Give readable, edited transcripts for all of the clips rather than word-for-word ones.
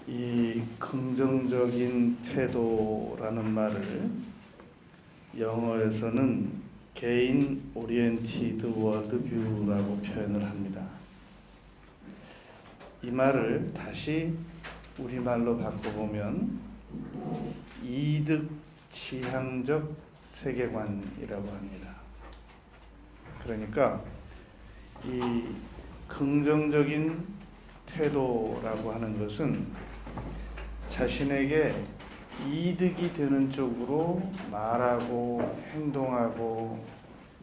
이 긍정적인 태도라는 말을 영어에서는 개인 오리엔티드 월드뷰라고 표현을 합니다. 이 말을 다시 우리말로 바꿔보면 이득 지향적 세계관이라고 합니다. 그러니까 이 긍정적인 태도라고 하는 것은 자신에게 이득이 되는 쪽으로 말하고 행동하고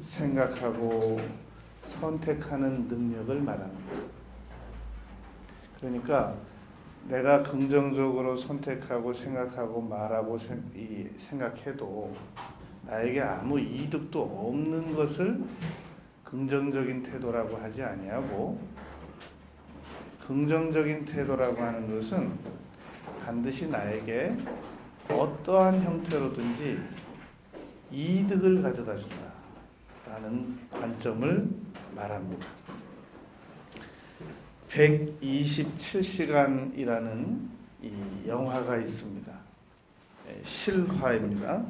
생각하고 선택하는 능력을 말합니다. 그러니까 내가 긍정적으로 선택하고 생각하고 말하고 생각해도 나에게 아무 이득도 없는 것을 긍정적인 태도라고 하지 아니하고, 긍정적인 태도라고 하는 것은 반드시 나에게 어떠한 형태로든지 이득을 가져다 준다라는 관점을 말합니다. 127시간이라는 이 영화가 있습니다. 실화입니다.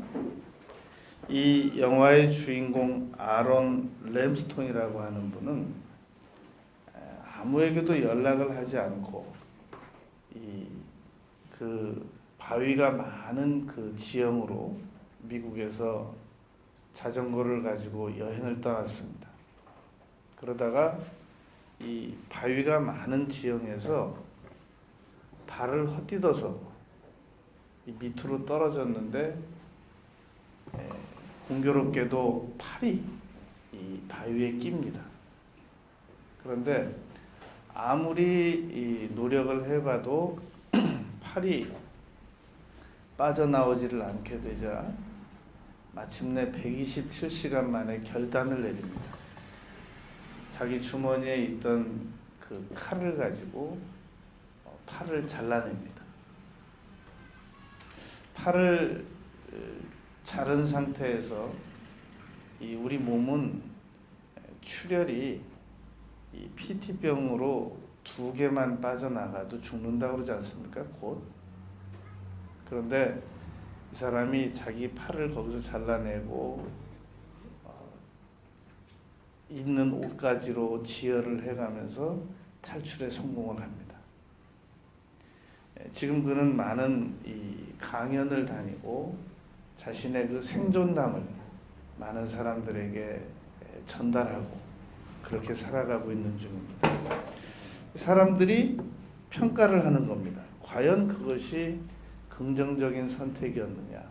이 영화의 주인공 아론 램스톤이라고 하는 분은 아무에게도 연락을 하지 않고 그 바위가 많은 그 지형으로 미국에서 자전거를 가지고 여행을 떠났습니다. 그러다가 이 바위가 많은 지형에서 발을 헛디뎌서 밑으로 떨어졌는데 공교롭게도 팔이 이 바위에 낍니다. 그런데 아무리 노력을 해봐도 팔이 빠져나오지를 않게 되자 마침내 127시간 만에 결단을 내립니다. 자기 주머니에 있던 그 칼을 가지고 팔을 잘라냅니다. 팔을 자른 상태에서 우리 몸은 출혈이 이 PT병으로 2개만 빠져나가도 죽는다고 그러지 않습니까? 곧. 그런데 이 사람이 자기 팔을 거기서 잘라내고 있는 옷가지로 지혈을 해가면서 탈출에 성공을 합니다. 지금 그는 많은 이 강연을 다니고 자신의 그 생존담을 많은 사람들에게 전달하고 그렇게 살아가고 있는 중입니다. 사람들이 평가를 하는 겁니다. 과연 그것이 긍정적인 선택이었느냐.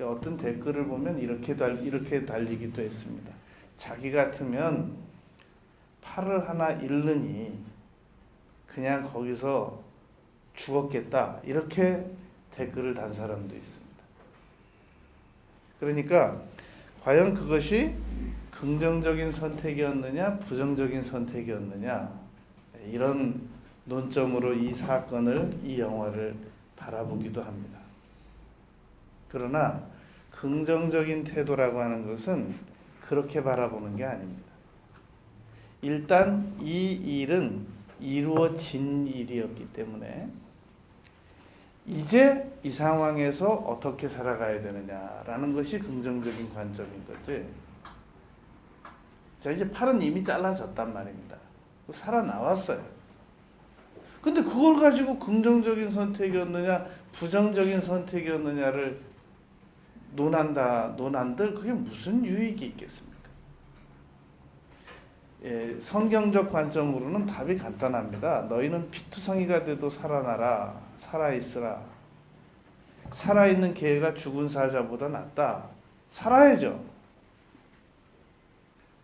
어떤 댓글을 보면 이렇게 달리기도 했습니다. 자기 같으면 팔을 하나 잃느니 그냥 거기서 죽었겠다, 이렇게 댓글을 단 사람도 있습니다. 그러니까 과연 그것이 긍정적인 선택이었느냐 부정적인 선택이었느냐, 이런 논점으로 이 사건을, 이 영화를 바라보기도 합니다. 그러나 긍정적인 태도라고 하는 것은 그렇게 바라보는 게 아닙니다. 일단 이 일은 이루어진 일이었기 때문에 이제 이 상황에서 어떻게 살아가야 되느냐라는 것이 긍정적인 관점인 거지. 자, 이제 팔은 이미 잘라졌단 말입니다. 살아나왔어요. 근데 그걸 가지고 긍정적인 선택이었느냐 부정적인 선택이었느냐를 논한들 그게 무슨 유익이 있겠습니까? 성경적 관점으로는 답이 간단합니다. 너희는 피투성이가 돼도 살아나라, 살아있으라. 살아있는 개가 죽은 사자보다 낫다. 살아야죠.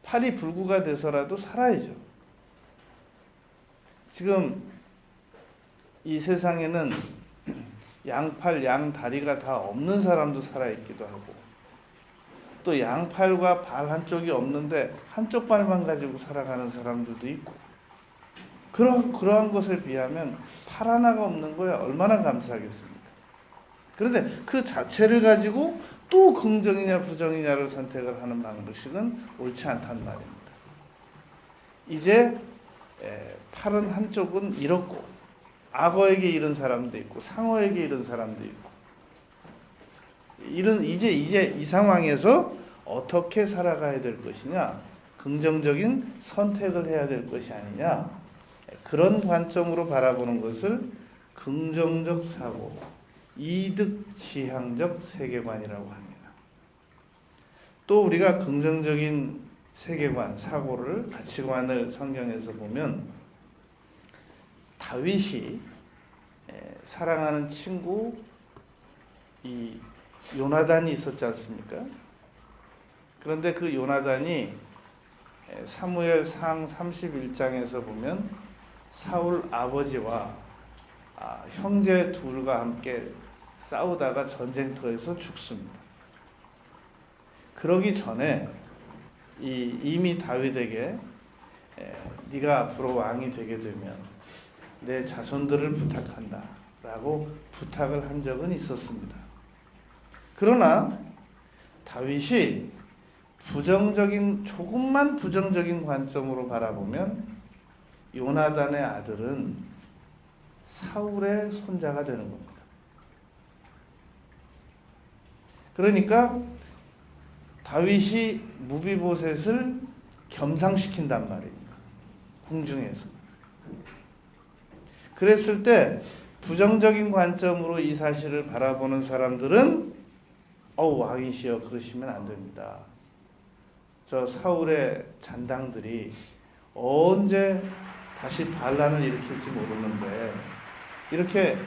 팔이 불구가 돼서라도 살아야죠. 지금 이 세상에는 양팔, 양다리가 다 없는 사람도 살아있기도 하고, 또 양팔과 발 한쪽이 없는데 한쪽 발만 가지고 살아가는 사람들도 있고, 그러한 것을 비하면 팔 하나가 없는 거야 얼마나 감사하겠습니까? 그런데 그 자체를 가지고 또 긍정이냐 부정이냐를 선택을 하는 방식은 옳지 않단 말입니다. 이제 팔은 한쪽은 잃었고 악어에게 이른 사람도 있고 상어에게 이른 사람도 있고 이제 이 상황에서 어떻게 살아가야 될 것이냐, 긍정적인 선택을 해야 될 것이 아니냐, 그런 관점으로 바라보는 것을 긍정적 사고, 이득 지향적 세계관이라고 합니다. 또 우리가 긍정적인 세계관, 사고를, 가치관을 성경에서 보면 다윗이 사랑하는 친구 이 요나단이 있었지 않습니까? 그런데 그 요나단이 사무엘상 31장에서 보면 사울 아버지와 형제 둘과 함께 싸우다가 전쟁터에서 죽습니다. 그러기 전에 이미 다윗에게 네가 앞으로 왕이 되게 되면 내 자손들을 부탁한다 라고 부탁을 한 적은 있었습니다. 그러나 다윗이 조금만 부정적인 관점으로 바라보면 요나단의 아들은 사울의 손자가 되는 겁니다. 그러니까 다윗이 무비보셋을 겸상시킨단 말입니다. 궁중에서. 그랬을 때 부정적인 관점으로 이 사실을 바라보는 사람들은 왕이시여 그러시면 안 됩니다. 저 사울의 잔당들이 언제 다시 반란을 일으킬지 모르는데 이렇게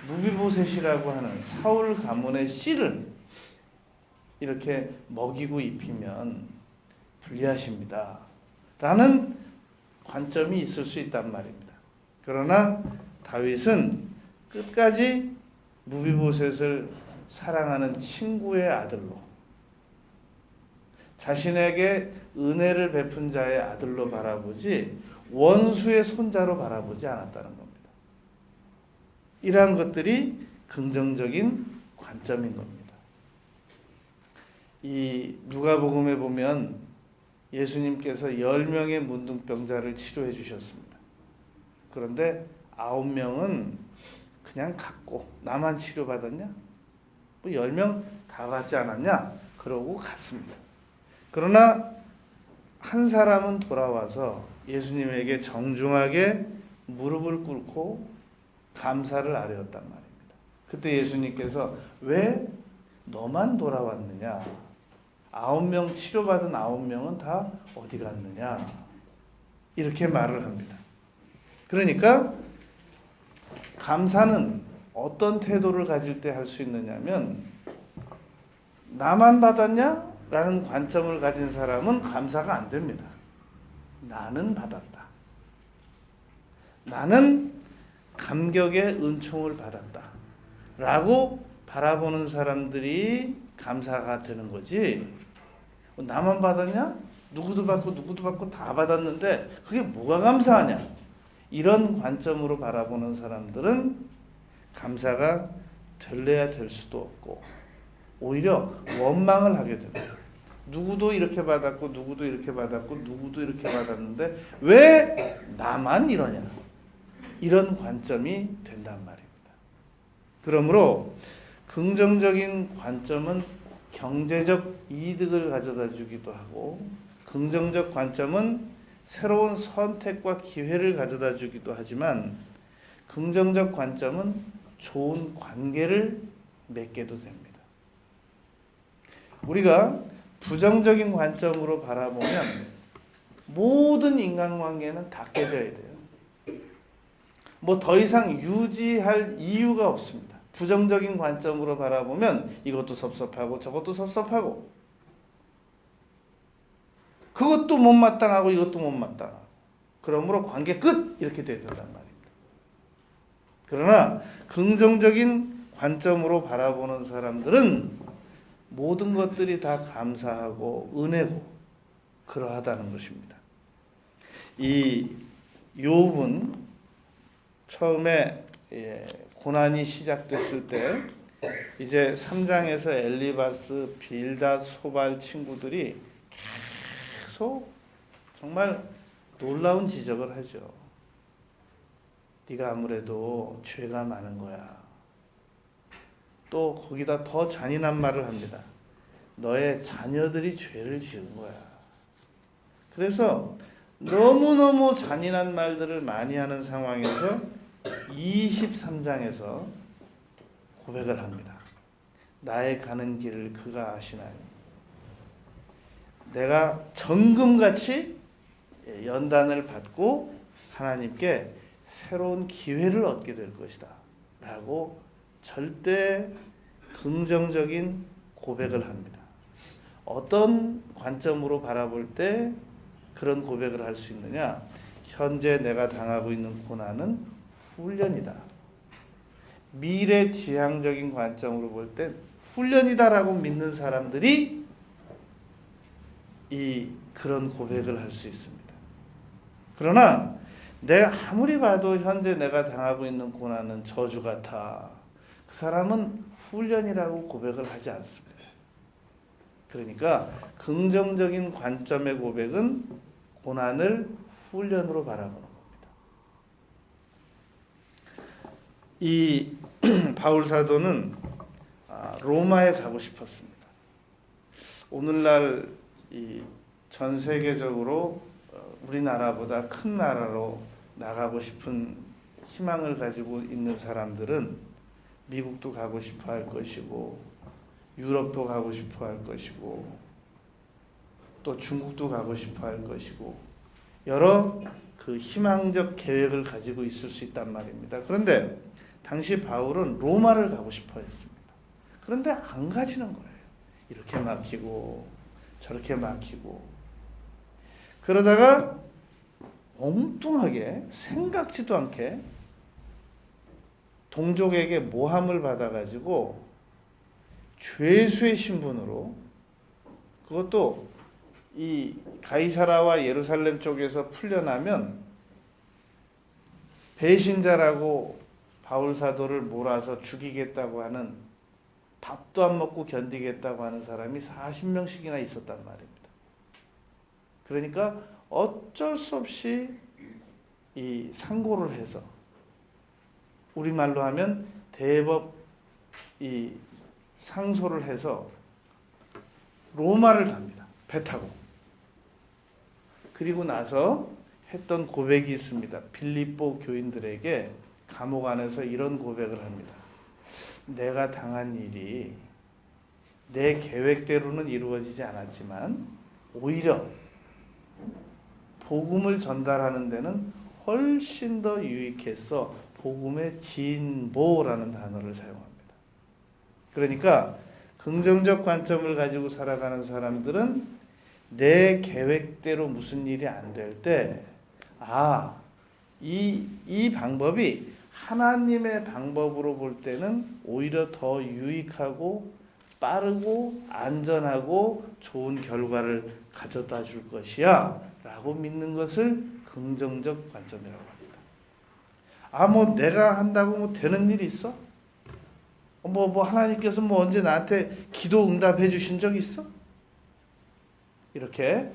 무비보셋이라고 하는 사울 가문의 씨를 이렇게 먹이고 입히면 불리하십니다 라는 관점이 있을 수 있단 말입니다. 그러나 다윗은 끝까지 무비보셋을 사랑하는 친구의 아들로, 자신에게 은혜를 베푼 자의 아들로 바라보지 원수의 손자로 바라보지 않았다는 겁니다. 이러한 것들이 긍정적인 관점인 겁니다. 이 누가복음에 보면 예수님께서 10명의 문둥병자를 치료해 주셨습니다. 그런데 9명은 그냥 갔고 나만 치료받았냐? 10명 다 받지 않았냐? 그러고 갔습니다. 그러나 한 사람은 돌아와서 예수님에게 정중하게 무릎을 꿇고 감사를 아뢰었단 말입니다. 그때 예수님께서 왜 너만 돌아왔느냐? 9명 치료받은 9명은 다 어디 갔느냐? 이렇게 말을 합니다. 그러니까 감사는 어떤 태도를 가질 때 할 수 있느냐면 나만 받았냐? 라는 관점을 가진 사람은 감사가 안 됩니다. 나는 받았다. 나는 감격의 은총을 받았다. 라고 바라보는 사람들이 감사가 되는 거지. 나만 받았냐? 누구도 받고 다 받았는데 그게 뭐가 감사하냐? 이런 관점으로 바라보는 사람들은 감사가 될래야 될 수도 없고 오히려 원망을 하게 됩니다. 누구도 이렇게 받았고 누구도 이렇게 받았고 누구도 이렇게 받았는데 왜 나만 이러냐? 이런 관점이 된단 말입니다. 그러므로 긍정적인 관점은 경제적 이득을 가져다 주기도 하고 긍정적 관점은 새로운 선택과 기회를 가져다 주기도 하지만 긍정적 관점은 좋은 관계를 맺게도 됩니다. 우리가 부정적인 관점으로 바라보면 모든 인간관계는 다 깨져야 돼요. 더 이상 유지할 이유가 없습니다. 부정적인 관점으로 바라보면 이것도 섭섭하고 저것도 섭섭하고 그것도 못마땅하고 이것도 못마땅하고 그러므로 관계 끝! 이렇게 돼야 된단 말입니다. 그러나 긍정적인 관점으로 바라보는 사람들은 모든 것들이 다 감사하고 은혜고 그러하다는 것입니다. 이 욥은 처음에 고난이 시작됐을 때 이제 3장에서 엘리바스, 빌닷, 소발 친구들이 계속 정말 놀라운 지적을 하죠. 네가 아무래도 죄가 많은 거야. 또 거기다 더 잔인한 말을 합니다. 너의 자녀들이 죄를 지은 거야. 그래서 너무너무 잔인한 말들을 많이 하는 상황에서 23장에서 고백을 합니다. 나의 가는 길을 그가 아시나니 내가 정금같이 연단을 받고 하나님께 새로운 기회를 얻게 될 것이다 라고 절대 긍정적인 고백을 합니다. 어떤 관점으로 바라볼 때 그런 고백을 할 수 있느냐? 현재 내가 당하고 있는 고난은 훈련이다. 미래지향적인 관점으로 볼 때 훈련이다라고 믿는 사람들이 그런 고백을 할 수 있습니다. 그러나 내가 아무리 봐도 현재 내가 당하고 있는 고난은 저주 같아. 그 사람은 훈련이라고 고백을 하지 않습니다. 그러니까 긍정적인 관점의 고백은 고난을 훈련으로 바라보는 겁니다. 이 바울 사도는 로마에 가고 싶었습니다. 오늘날 전 세계적으로 우리나라보다 큰 나라로 나가고 싶은 희망을 가지고 있는 사람들은 미국도 가고 싶어 할 것이고 유럽도 가고 싶어 할 것이고 또 중국도 가고 싶어 할 것이고 여러 그 희망적 계획을 가지고 있을 수 있단 말입니다. 그런데 당시 바울은 로마를 가고 싶어 했습니다. 그런데 안 가지는 거예요. 이렇게 막히고 저렇게 막히고 그러다가 엉뚱하게 생각지도 않게 동족에게 모함을 받아가지고 죄수의 신분으로 그것도 이 가이사라와 예루살렘 쪽에서 풀려나면 배신자라고 바울 사도를 몰아서 죽이겠다고 하는 밥도 안 먹고 견디겠다고 하는 사람이 40명씩이나 있었단 말입니다. 그러니까 어쩔 수 없이 이 상고를 해서 우리말로 하면 대법 이 상소를 해서 로마를 갑니다. 배 타고. 그리고 나서 했던 고백이 있습니다. 빌립보 교인들에게 감옥 안에서 이런 고백을 합니다. 내가 당한 일이 내 계획대로는 이루어지지 않았지만 오히려 복음을 전달하는 데는 훨씬 더 유익해서 복음의 진보라는 단어를 사용합니다. 그러니까 긍정적 관점을 가지고 살아가는 사람들은 내 계획대로 무슨 일이 안 될 때 이 방법이 하나님의 방법으로 볼 때는 오히려 더 유익하고 빠르고 안전하고 좋은 결과를 가져다 줄 것이야 라고 믿는 것을 긍정적 관점이라고 합니다. 뭐 내가 한다고 뭐 되는 일이 있어? 하나님께서 언제 나한테 기도 응답해 주신 적 있어? 이렇게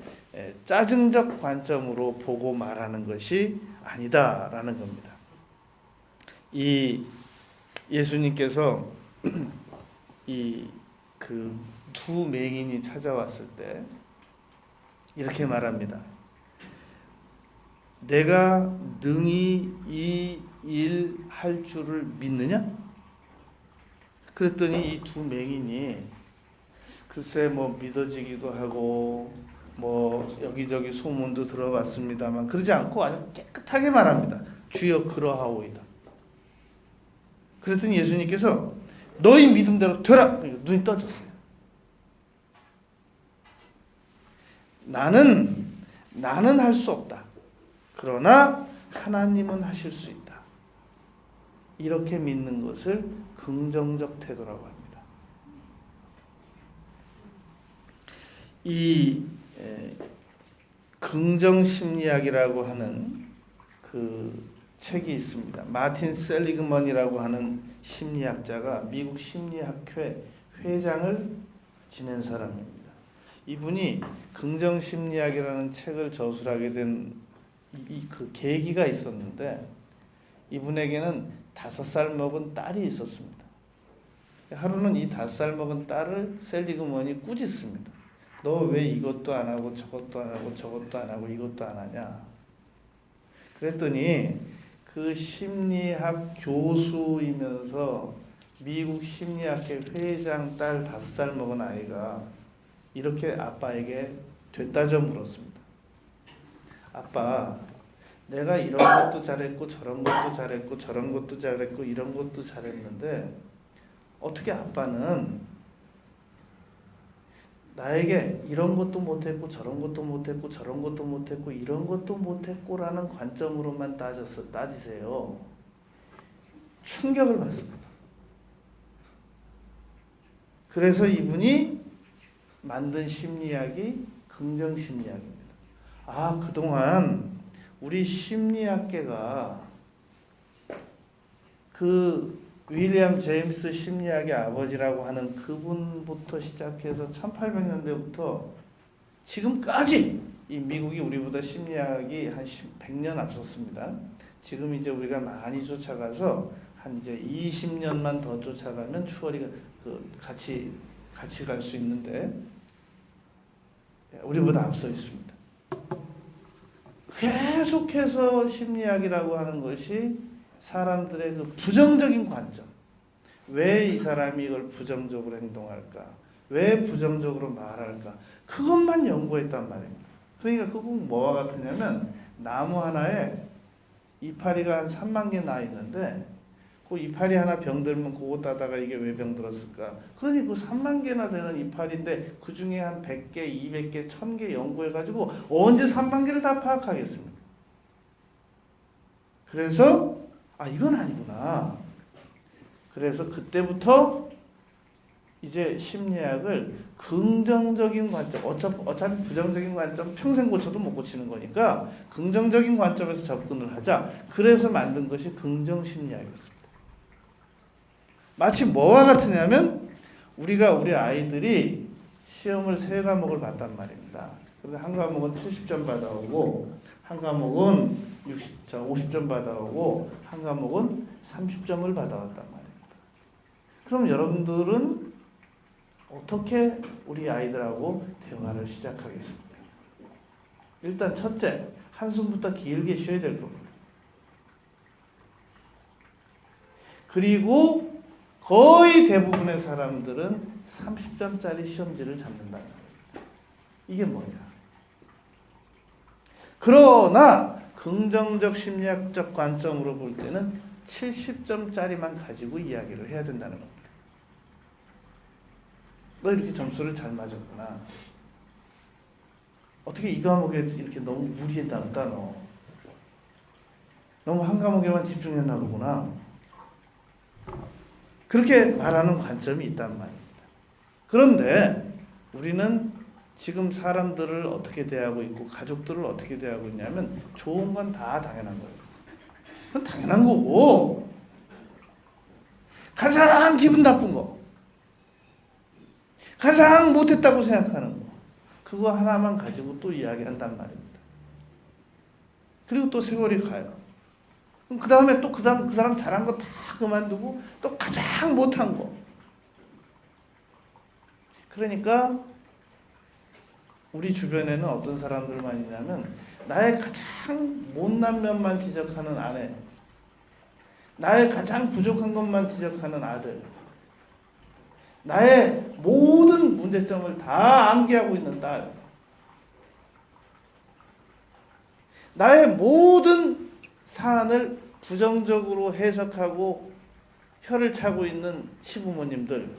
짜증적 관점으로 보고 말하는 것이 아니다라는 겁니다. 이 예수님께서 그 두 맹인이 찾아왔을 때 이렇게 말합니다. 내가 능히 이 일 할 줄을 믿느냐? 그랬더니 이 두 맹인이 글쎄 믿어지기도 하고 여기저기 소문도 들어봤습니다만 그러지 않고 아주 깨끗하게 말합니다. 주여 그러하오이다. 그랬더니 예수님께서 너희 믿음대로 되라. 눈이 떠졌어요. 나는 할 수 없다. 그러나 하나님은 하실 수 있다. 이렇게 믿는 것을 긍정적 태도라고 합니다. 이 긍정심리학이라고 하는 그 책이 있습니다. 마틴 셀리그먼이라고 하는 심리학자가 미국 심리학회 회장을 지낸 사람입니다. 이분이 긍정심리학이라는 책을 저술하게 된 그 계기가 있었는데 이분에게는 5살 먹은 딸이 있었습니다. 하루는 이 5살 먹은 딸을 셀리그먼이 꾸짖습니다. 너 왜 이것도 안 하고 저것도 안 하고 저것도 안 하고 이것도 안 하냐? 그랬더니 그 심리학 교수이면서 미국 심리학회 회장 딸 5살 먹은 아이가 이렇게 아빠에게 되따져 물었습니다. 아빠, 내가 이런 것도 잘했고 저런 것도 잘했고 저런 것도 잘했고 이런 것도 잘했는데 어떻게 아빠는 나에게 이런 것도 못했고 저런 것도 못했고 저런 것도 못했고 이런 것도 못했고라는 관점으로만 따지세요. 충격을 받습니다. 그래서 이분이 만든 심리학이 긍정심리학입니다. 아, 그동안 우리 심리학계가 그 윌리엄 제임스 심리학의 아버지라고 하는 그분부터 시작해서 1800년대부터 지금까지 이 미국이 우리보다 심리학이 한 100년 앞섰습니다. 지금 이제 우리가 많이 쫓아가서 한 이제 20년만 더 쫓아가면 추월이 같이 갈 수 있는데 우리보다 앞서 있습니다. 계속해서 심리학이라고 하는 것이 사람들의 그 부정적인 관점, 왜 이 사람이 이걸 부정적으로 행동할까, 왜 부정적으로 말할까, 그것만 연구했단 말입니다. 그러니까 그건 뭐와 같으냐면 나무 하나에 이파리가 한 3만 개 나 있는데 그 이파리 하나 병들면 그거 따다가 이게 왜 병들었을까? 그러니 그 3만 개나 되는 이파리인데 그 중에 한 100개, 200개, 1000개 연구해가지고 언제 3만 개를 다 파악하겠습니까? 그래서 이건 아니구나. 그래서 그때부터 이제 심리학을 긍정적인 관점, 어차피 부정적인 관점 평생 고쳐도 못 고치는 거니까 긍정적인 관점에서 접근을 하자. 그래서 만든 것이 긍정심리학이었습니다. 마치 뭐와 같으냐면 우리 아이들이 시험을 3과목을 봤단 말입니다. 그래서 한 과목은 70점 받아오고 한 과목은 50점 받아오고 한 과목은 30점을 받아왔단 말입니다. 그럼 여러분들은 어떻게 우리 아이들하고 대화를 시작하겠습니까? 일단 첫째, 한숨부터 길게 쉬어야 될 겁니다. 그리고 거의 대부분의 사람들은 30점짜리 시험지를 잡는다는 거예요. 이게 뭐냐? 그러나 긍정적 심리학적 관점으로 볼 때는 70점짜리만 가지고 이야기를 해야 된다는 겁니다. 너 이렇게 점수를 잘 맞았구나. 어떻게 이 과목에 이렇게 너무 무리했다 너. 너무 한 과목에만 집중했나 보구나. 그렇게 말하는 관점이 있단 말입니다. 그런데 우리는 지금 사람들을 어떻게 대하고 있고 가족들을 어떻게 대하고 있냐면 좋은 건 다 당연한 거예요. 그건 당연한 거고 가장 기분 나쁜 거, 가장 못했다고 생각하는 거, 그거 하나만 가지고 또 이야기한단 말입니다. 그리고 또 세월이 가요. 그 다음에 또 그 사람 잘한 거 다 그만두고 또 가장 못한 거. 그러니까 우리 주변에는 어떤 사람들만 있냐면 나의 가장 못난 면만 지적하는 아내, 나의 가장 부족한 것만 지적하는 아들, 나의 모든 문제점을 다 암기하고 있는 딸, 나의 모든 사안을 부정적으로 해석하고 혀를 차고 있는 시부모님들,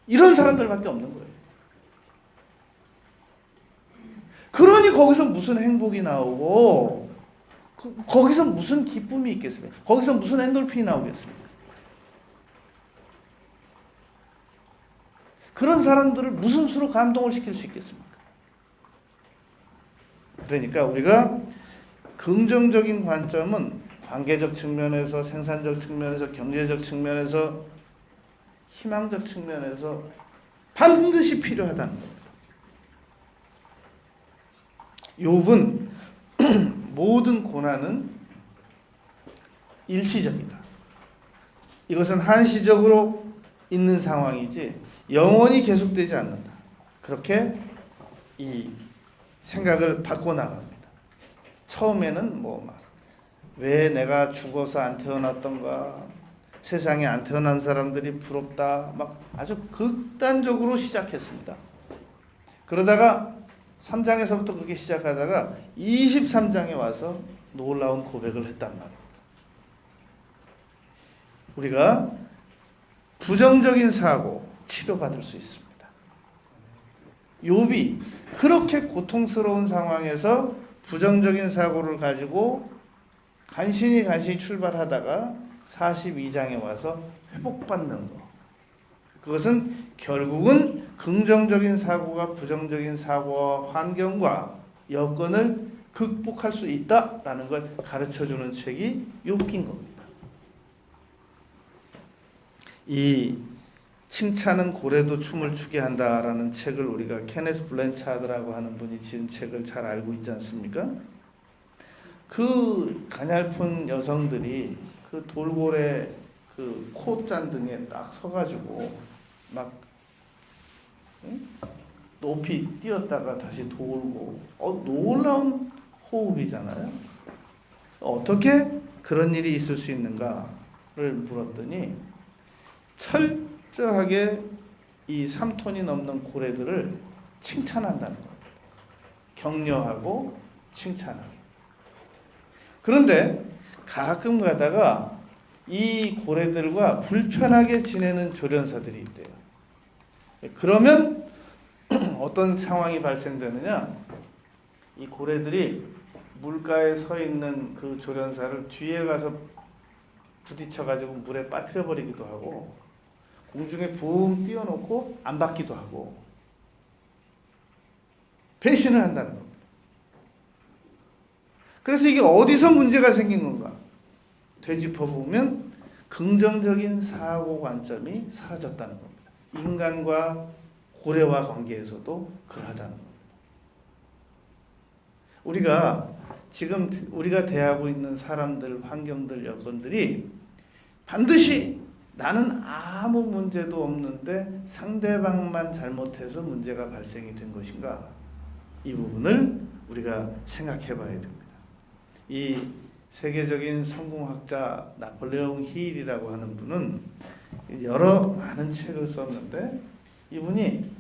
이런 사람들밖에 없는 거예요. 그러니 거기서 무슨 행복이 나오고 거기서 무슨 기쁨이 있겠습니까? 거기서 무슨 엔돌핀이 나오겠습니까? 그런 사람들을 무슨 수로 감동을 시킬 수 있겠습니까? 그러니까 우리가 긍정적인 관점은 관계적 측면에서, 생산적 측면에서, 경제적 측면에서, 희망적 측면에서 반드시 필요하다는 겁니다. 욥은 모든 고난은 일시적이다. 이것은 한시적으로 있는 상황이지 영원히 계속되지 않는다. 그렇게 이 생각을 바꿔나갑니다. 처음에는 왜 내가 죽어서 안 태어났던가, 세상에 안 태어난 사람들이 부럽다, 아주 극단적으로 시작했습니다. 그러다가 3장에서부터 그렇게 시작하다가 23장에 와서 놀라운 고백을 했단 말입니다. 우리가 부정적인 사고 치료받을 수 있습니다. 욥이 그렇게 고통스러운 상황에서 부정적인 사고를 가지고 간신히 출발하다가 42장에 와서 회복받는 거. 그것은 결국은 긍정적인 사고가 부정적인 사고와 환경과 여건을 극복할 수 있다라는 걸 가르쳐주는 책이 욥기인 겁니다. 이 칭찬은 고래도 춤을 추게 한다라는 책을 우리가 케네스 블랜차드라고 하는 분이 지은 책을 잘 알고 있지 않습니까? 그 가냘픈 여성들이 그 돌고래 그 콧잔등에 딱 서가지고 막 높이 뛰었다가 다시 돌고 놀라운 호흡이잖아요. 어떻게 그런 일이 있을 수 있는가를 물었더니 철저하게 이 3톤이 넘는 고래들을 칭찬한다는 겁니다. 격려하고 칭찬하고. 그런데 가끔 가다가 이 고래들과 불편하게 지내는 조련사들이 있대요. 그러면 어떤 상황이 발생되느냐? 이 고래들이 물가에 서 있는 그 조련사를 뒤에 가서 부딪혀가지고 물에 빠뜨려 버리기도 하고, 공중에 붕 띄워놓고 안 받기도 하고, 배신을 한다는 겁니다. 그래서 이게 어디서 문제가 생긴 건가? 되짚어보면 긍정적인 사고 관점이 사라졌다는 겁니다. 인간과 고래와 관계에서도 그러하다는 겁니다. 우리가 대하고 있는 사람들, 환경들, 여건들이 반드시 나는 아무 문제도 없는데 상대방만 잘못해서 문제가 발생이 된 것인가? 이 부분을 우리가 생각해 봐야 됩니다. 이 세계적인 성공학자 나폴레옹 힐이라고 하는 분은 여러 많은 책을 썼는데, 이분이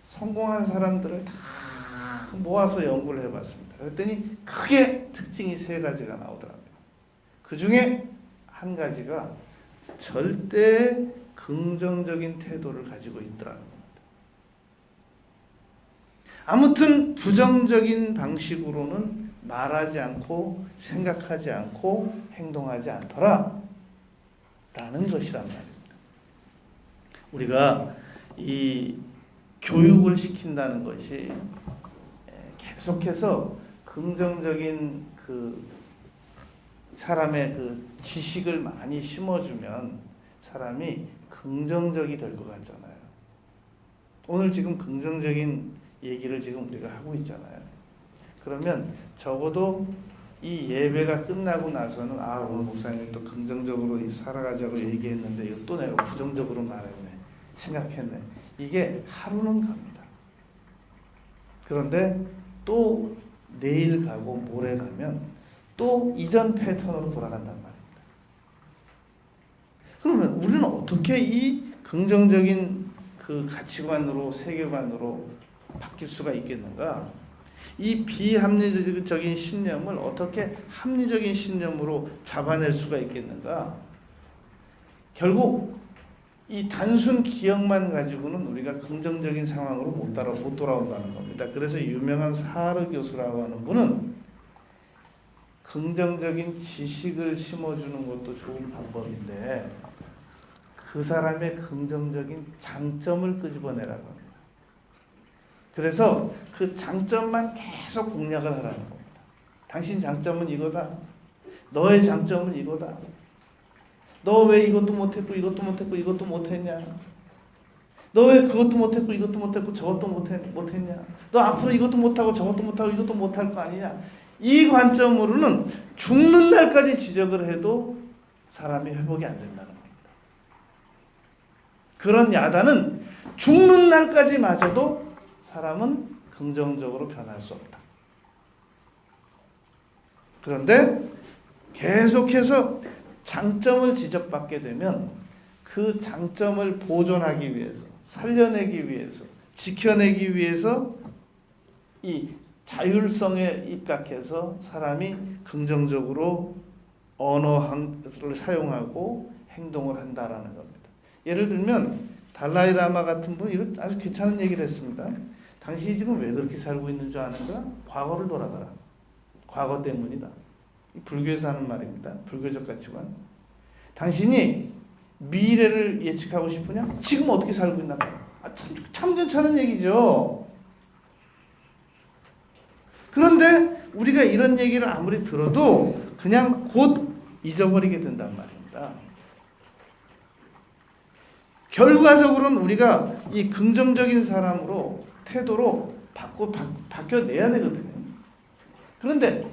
성공한 사람들을 다 모아서 연구를 해봤습니다. 그랬더니 크게 특징이 3가지가 나오더라고요. 그 중에 한 가지가 절대 긍정적인 태도를 가지고 있더라는 겁니다. 아무튼 부정적인 방식으로는 말하지 않고 생각하지 않고 행동하지 않더라 라는 것이란 말입니다. 우리가 이 교육을 시킨다는 것이 계속해서 긍정적인 그 사람의 그 지식을 많이 심어주면 사람이 긍정적이 될 것 같잖아요. 오늘 지금 긍정적인 얘기를 지금 우리가 하고 있잖아요. 그러면 적어도 이 예배가 끝나고 나서는 오늘 목사님이 또 긍정적으로 살아가자고 얘기했는데 이거 또 내가 부정적으로 말했네, 생각했네. 이게 하루는 갑니다. 그런데 또 내일 가고 모레 가면 또 이전 패턴으로 돌아간단 말입니다. 그러면 우리는 어떻게 이 긍정적인 그 가치관으로, 세계관으로 바뀔 수가 있겠는가? 이 비합리적인 신념을 어떻게 합리적인 신념으로 잡아낼 수가 있겠는가? 결국 이 단순 기억만 가지고는 우리가 긍정적인 상황으로 못 돌아온다는 겁니다. 그래서 유명한 사르 교수라고 하는 분은 긍정적인 지식을 심어주는 것도 좋은 방법인데 그 사람의 긍정적인 장점을 끄집어내라고 합니다. 그래서 그 장점만 계속 공략을 하라는 겁니다. 당신 장점은 이거다. 너의 장점은 이거다. 너 왜 이것도 못했고 이것도 못했고 이것도 못했냐? 너 왜 그것도 못했고 이것도 못했고 저것도 못했냐? 너 앞으로 이것도 못하고 저것도 못하고 이것도 못할 거 아니냐? 이 관점으로는 죽는 날까지 지적을 해도 사람이 회복이 안 된다는 겁니다. 그런 야단은 죽는 날까지 마저도 사람은 긍정적으로 변할 수 없다. 그런데 계속해서 장점을 지적받게 되면 그 장점을 보존하기 위해서, 살려내기 위해서, 지켜내기 위해서 이 자율성에 입각해서 사람이 긍정적으로 언어를 사용하고 행동을 한다라는 겁니다. 예를 들면 달라이 라마 같은 분이 이런 아주 괜찮은 얘기를 했습니다. 당신이 지금 왜 그렇게 살고 있는 줄 아는가? 과거를 돌아가라. 과거 때문이다. 불교에서 하는 말입니다. 불교적 가치관. 당신이 미래를 예측하고 싶으냐? 지금 어떻게 살고 있나 봐. 참 괜찮은 얘기죠. 그런데 우리가 이런 얘기를 아무리 들어도 그냥 곧 잊어버리게 된단 말입니다. 결과적으로는 우리가 이 긍정적인 사람으로 태도로 바뀌어내야 되거든요. 그런데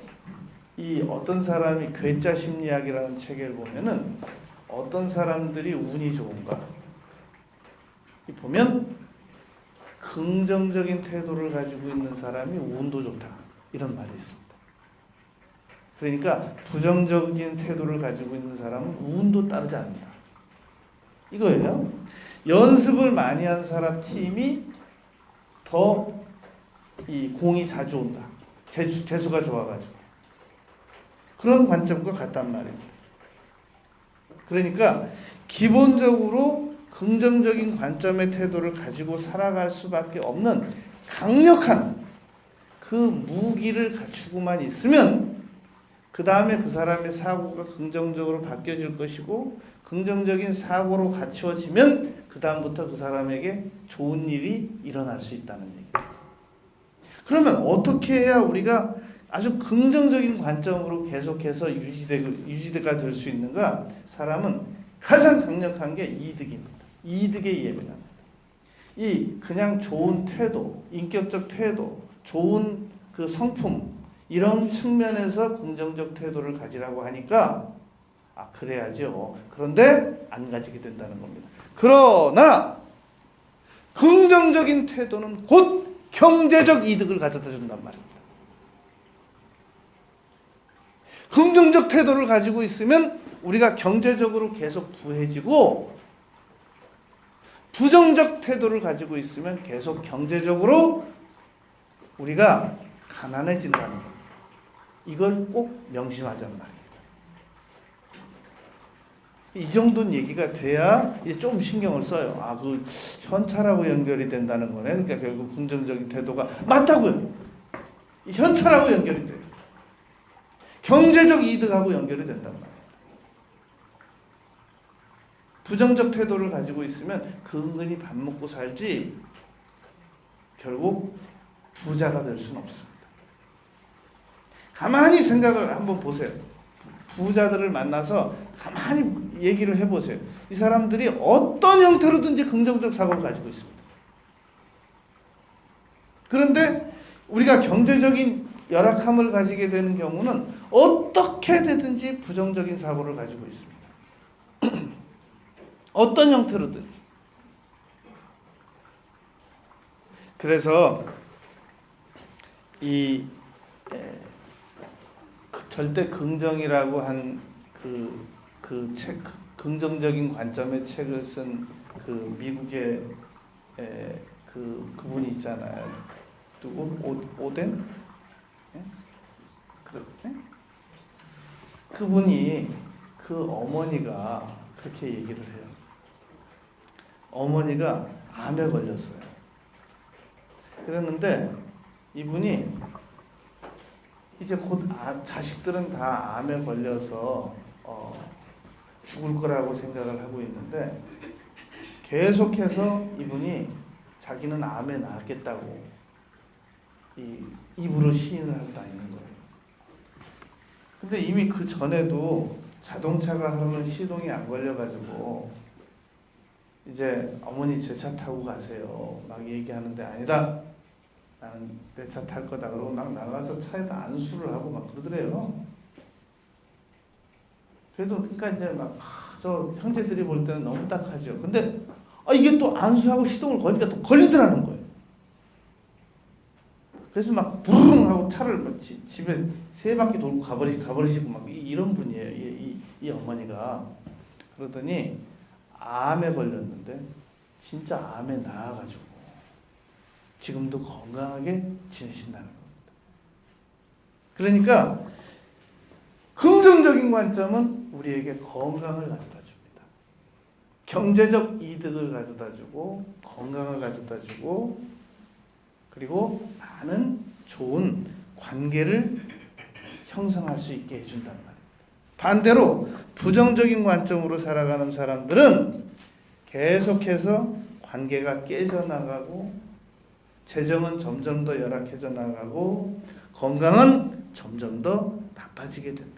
이 어떤 사람이 괴짜 심리학이라는 책을 보면은 어떤 사람들이 운이 좋은가? 보면 긍정적인 태도를 가지고 있는 사람이 운도 좋다. 이런 말이 있습니다. 그러니까 부정적인 태도를 가지고 있는 사람은 운도 따르지 않는다. 이거예요. 연습을 많이 한 사람 팀이 더 이 공이 자주 온다. 재수가 좋아가지고. 그런 관점과 같단 말입니다. 그러니까 기본적으로 긍정적인 관점의 태도를 가지고 살아갈 수밖에 없는 강력한 그 무기를 갖추고만 있으면 그 다음에 그 사람의 사고가 긍정적으로 바뀌어질 것이고 긍정적인 사고로 갖추어지면 그 다음부터 그 사람에게 좋은 일이 일어날 수 있다는 얘기예요. 그러면 어떻게 해야 우리가 아주 긍정적인 관점으로 계속해서 유지가 될 수 있는가? 사람은 가장 강력한 게 이득입니다. 이득에 예민합니다. 이 그냥 좋은 태도, 인격적 태도, 좋은 그 성품 이런 측면에서 긍정적 태도를 가지라고 하니까 그래야죠. 그런데 안 가지게 된다는 겁니다. 그러나 긍정적인 태도는 곧 경제적 이득을 가져다 준단 말입니다. 긍정적 태도를 가지고 있으면 우리가 경제적으로 계속 부해지고 부정적 태도를 가지고 있으면 계속 경제적으로 우리가 가난해진다는 겁니다. 이걸 꼭 명심하자는 말입니다. 이 정도는 얘기가 돼야 이제 좀 신경을 써요. 그 현찰하고 연결이 된다는 거네. 그러니까 결국 긍정적인 태도가 맞다고요. 현찰하고 연결이 돼요. 경제적 이득하고 연결이 된단 말이에요. 부정적 태도를 가지고 있으면 근근히 밥 먹고 살지 결국 부자가 될 수는 없습니다. 가만히 생각을 한번 보세요. 부자들을 만나서 가만히 얘기를 해보세요. 이 사람들이 어떤 형태로든지 긍정적 사고를 가지고 있습니다. 그런데 우리가 경제적인 열악함을 가지게 되는 경우는 어떻게 되든지 부정적인 사고를 가지고 있습니다. 어떤 형태로든지. 그래서 이 절대 긍정이라고 한 그 책, 긍정적인 관점의 책을 쓴 그 미국의 그분이 있잖아요. 누구? 오덴? 네? 그렇네? 그분이 그 어머니가 그렇게 얘기를 해요. 어머니가 암에 걸렸어요. 그랬는데 이분이 이제 곧 자식들은 다 암에 걸려서 죽을 거라고 생각을 하고 있는데 계속해서 이분이 자기는 암에 낫겠다고 입으로 시인을 하고 다니는 거예요. 근데 이미 그 전에도 자동차가 하면 시동이 안 걸려가지고 이제 어머니 제 차 타고 가세요 막 얘기하는데 아니다. 나는 내 차 탈 거다 그러고 막 나가서 차에다 안수를 하고 막 그러더래요. 그래도 그러니까 이제 막 저 형제들이 볼 때는 너무 딱하죠. 근데 이게 또 안수하고 시동을 거니까 또 걸리더라는 거예요. 그래서 막 부르릉 하고 차를 막 집에 3바퀴 돌고 가버리시고 막 이런 분이에요. 이 어머니가. 그러더니 암에 걸렸는데 진짜 암에 나아가지고 지금도 건강하게 지내신다는 겁니다. 그러니까 긍정적인 관점은 우리에게 건강을 가져다 줍니다. 경제적 이득을 가져다 주고 건강을 가져다 주고 그리고 많은 좋은 관계를 형성할 수 있게 해준단 말입니다. 반대로 부정적인 관점으로 살아가는 사람들은 계속해서 관계가 깨져나가고 재정은 점점 더 열악해져 나가고 건강은 점점 더 나빠지게 됩니다.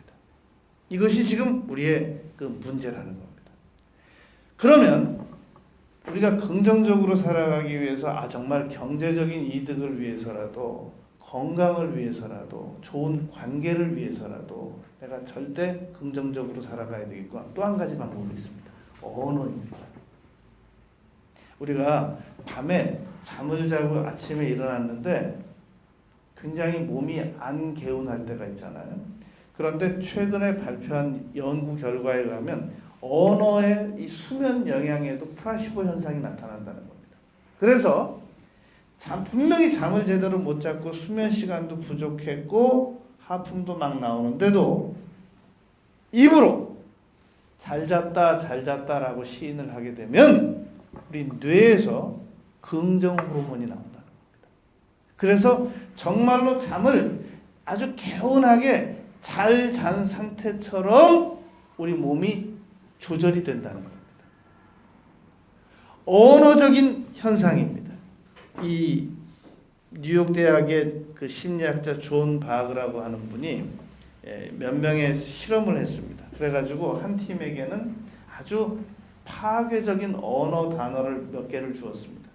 이것이 지금 우리의 그 문제라는 겁니다. 그러면 우리가 긍정적으로 살아가기 위해서 정말 경제적인 이득을 위해서라도 건강을 위해서라도 좋은 관계를 위해서라도 내가 절대 긍정적으로 살아가야 되겠구나. 또 한 가지 방법이 있습니다. 언어입니다. 우리가 밤에 잠을 자고 아침에 일어났는데 굉장히 몸이 안 개운할 때가 있잖아요. 그런데 최근에 발표한 연구 결과에 의하면 언어의 이 수면 영향에도 플라시보 현상이 나타난다는 겁니다. 그래서 분명히 잠을 제대로 못 잤고 수면 시간도 부족했고 하품도 막 나오는데도 입으로 잘 잤다라고 시인을 하게 되면 우리 뇌에서 긍정 호르몬이 나온다는 겁니다. 그래서 정말로 잠을 아주 개운하게 잘 잔 상태처럼 우리 몸이 조절이 된다는 겁니다. 언어적인 현상입니다. 이 뉴욕 대학의 그 심리학자 존 바그라고 하는 분이 몇 명의 실험을 했습니다. 그래가지고 한 팀에게는 아주 파괴적인 언어 단어를 몇 개를 주었습니다.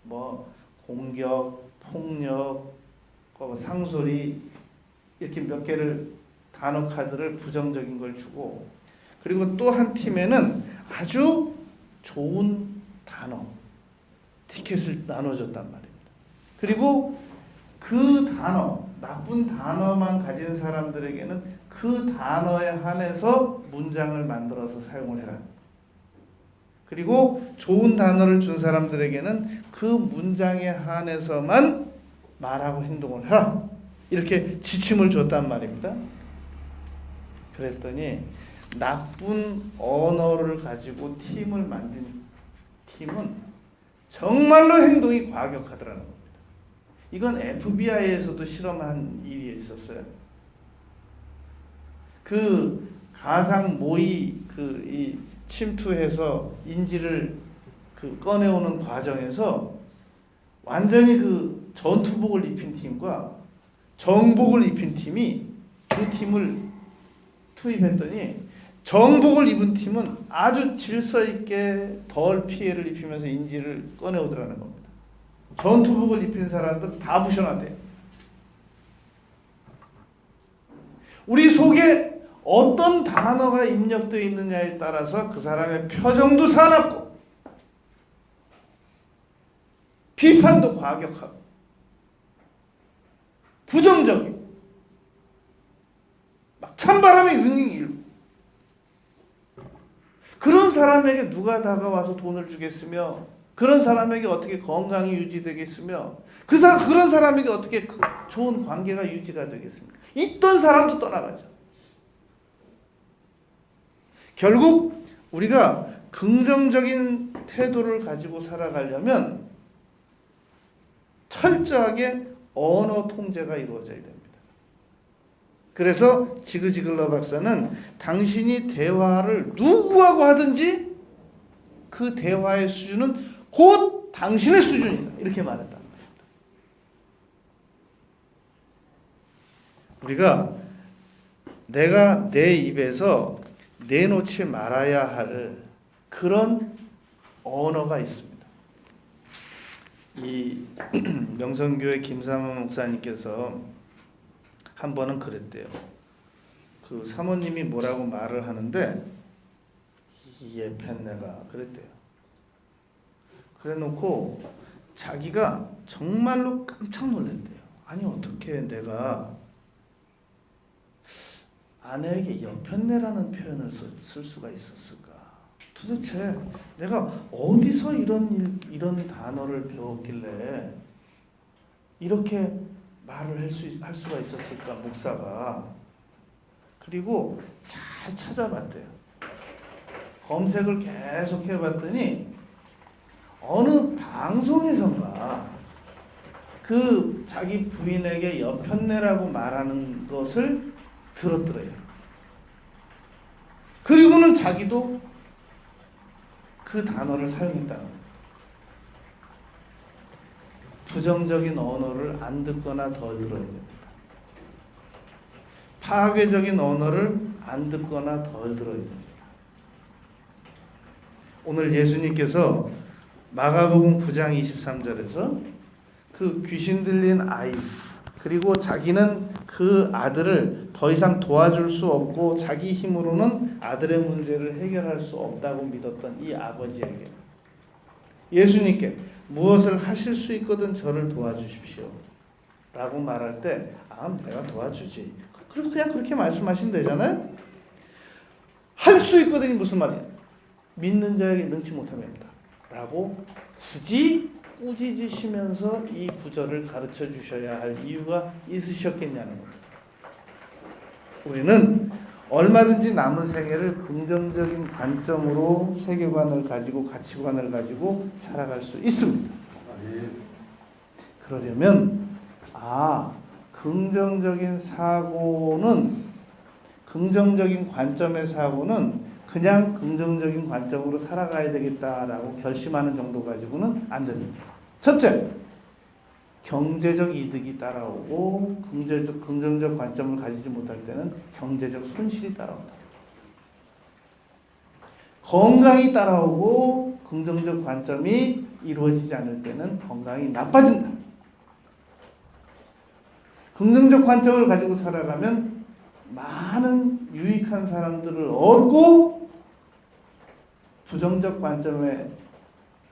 뭐 공격, 폭력, 상소리 이렇게 몇 개를 단어 카드를 부정적인 걸 주고 그리고 또 한 팀에는 아주 좋은 단어 티켓을 나눠줬단 말입니다. 그리고 그 단어, 나쁜 단어만 가진 사람들에게는 그 단어에 한해서 문장을 만들어서 사용을 해라. 그리고 좋은 단어를 준 사람들에게는 그 문장에 한해서만 말하고 행동을 해라. 이렇게 지침을 줬단 말입니다. 그랬더니 나쁜 언어를 가지고 팀을 만든 팀은 정말로 행동이 과격하더라는 겁니다. 이건 FBI에서도 실험한 일이 있었어요. 그 가상 모의 이 침투해서 인지를 꺼내오는 과정에서 완전히 그 전투복을 입힌 팀과 정복을 입힌 팀이 두 팀을 투입했더니 정복을 입은 팀은 아주 질서 있게 덜 피해를 입히면서 인지를 꺼내오더라는 겁니다. 전투복을 입힌 사람들 다 부셔놨대요. 우리 속에 어떤 단어가 입력되어 있느냐에 따라서 그 사람의 표정도 사납고 비판도 과격하고 부정적이고 막 찬바람이 윙윙 일고 그런 사람에게 누가 다가와서 돈을 주겠으며 그런 사람에게 어떻게 건강이 유지되겠으며 그런 사람에게 어떻게 좋은 관계가 유지가 되겠습니까? 있던 사람도 떠나가죠. 결국 우리가 긍정적인 태도를 가지고 살아가려면 철저하게 언어 통제가 이루어져야 됩니다. 그래서 지그지글러 박사는 당신이 대화를 누구하고 하든지 그 대화의 수준은 곧 당신의 수준이다. 이렇게 말했단 말입니다. 우리가 내가 내 입에서 내놓지 말아야 할 그런 언어가 있습니다. 이 명성교회 김삼호 목사님께서 한 번은 그랬대요. 그 사모님이 뭐라고 말을 하는데 이 예펜네가 그랬대요. 그래놓고 자기가 정말로 깜짝 놀랐대요. 아니 어떻게 내가 아내에게 여편네라는 표현을 쓸 수가 있었을까? 도대체 내가 어디서 이런 단어를 배웠길래 이렇게 말을 할 수가 있었을까, 목사가. 그리고 잘 찾아봤대요. 검색을 계속 해봤더니 어느 방송에선가 그 자기 부인에게 여편네라고 말하는 것을 들었더래요. 그리고는 자기도 그 단어를 사용했다는 거예요. 부정적인 언어를 안 듣거나 덜 들어야 됩니다. 파괴적인 언어를 안 듣거나 덜 들어야 됩니다. 오늘 예수님께서 마가복음 9장 23절에서 그 귀신 들린 아이, 그리고 자기는 그 아들을 더 이상 도와줄 수 없고 자기 힘으로는 아들의 문제를 해결할 수 없다고 믿었던 이 아버지에게 예수님께 무엇을 하실 수 있거든 저를 도와주십시오 라고 말할 때 내가 도와주지. 그리고 그냥 그렇게 말씀하시면 되잖아요. 할 수 있거든이 무슨 말이야? 믿는 자에게 능치 못함입니다 라고 굳이 꾸짖으시면서 이 구절을 가르쳐 주셔야 할 이유가 있으셨겠냐는 겁니다. 우리는 얼마든지 남은 생애를 긍정적인 관점으로 세계관을 가지고 가치관을 가지고 살아갈 수 있습니다. 그러려면 긍정적인 사고는, 긍정적인 관점의 사고는 그냥 긍정적인 관점으로 살아가야 되겠다라고 결심하는 정도 가지고는 안 됩니다. 첫째, 경제적 이득이 따라오고 긍정적 관점을 가지지 못할 때는 경제적 손실이 따라온다. 건강이 따라오고 긍정적 관점이 이루어지지 않을 때는 건강이 나빠진다. 긍정적 관점을 가지고 살아가면 많은 유익한 사람들을 얻고 부정적 관점의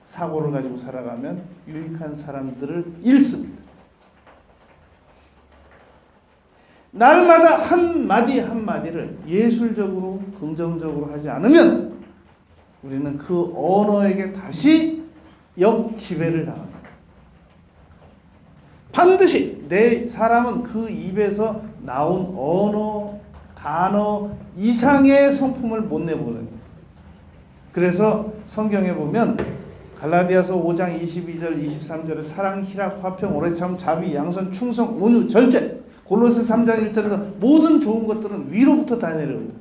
사고를 가지고 살아가면 유익한 사람들을 잃습니다. 날마다 한마디 한마디를 예술적으로 긍정적으로 하지 않으면 우리는 그 언어에게 다시 역지배를 당합니다. 반드시 사람은 그 입에서 나온 언어, 단어 이상의 성품을 못 내보는 거예요. 그래서 성경에 보면 갈라디아서 5장 22절 23절에 사랑, 희락, 화평, 오래참, 자비, 양선, 충성, 온유, 절제, 골로새 3장 1절에서 모든 좋은 것들은 위로부터 다 내려온다.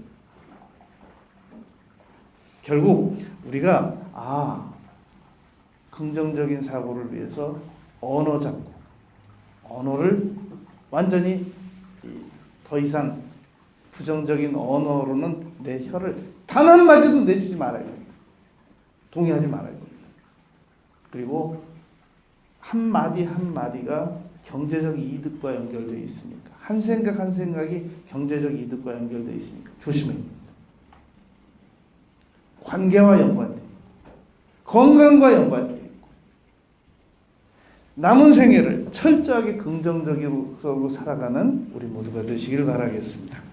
결국 우리가 긍정적인 사고를 위해서 언어 잡고 언어를 완전히 더 이상 부정적인 언어로는 내 혀를 단 한마디도 내주지 말아야 됩니다. 동의하지 말아야 됩니다. 그리고 한마디 한마디가 경제적 이득과 연결되어 있으니까, 한 생각 한 생각이 경제적 이득과 연결되어 있으니까 조심해야 됩니다. 관계와 연관되어 있고 건강과 연관되어 있고 남은 생애를 철저하게 긍정적으로 살아가는 우리 모두가 되시길 바라겠습니다.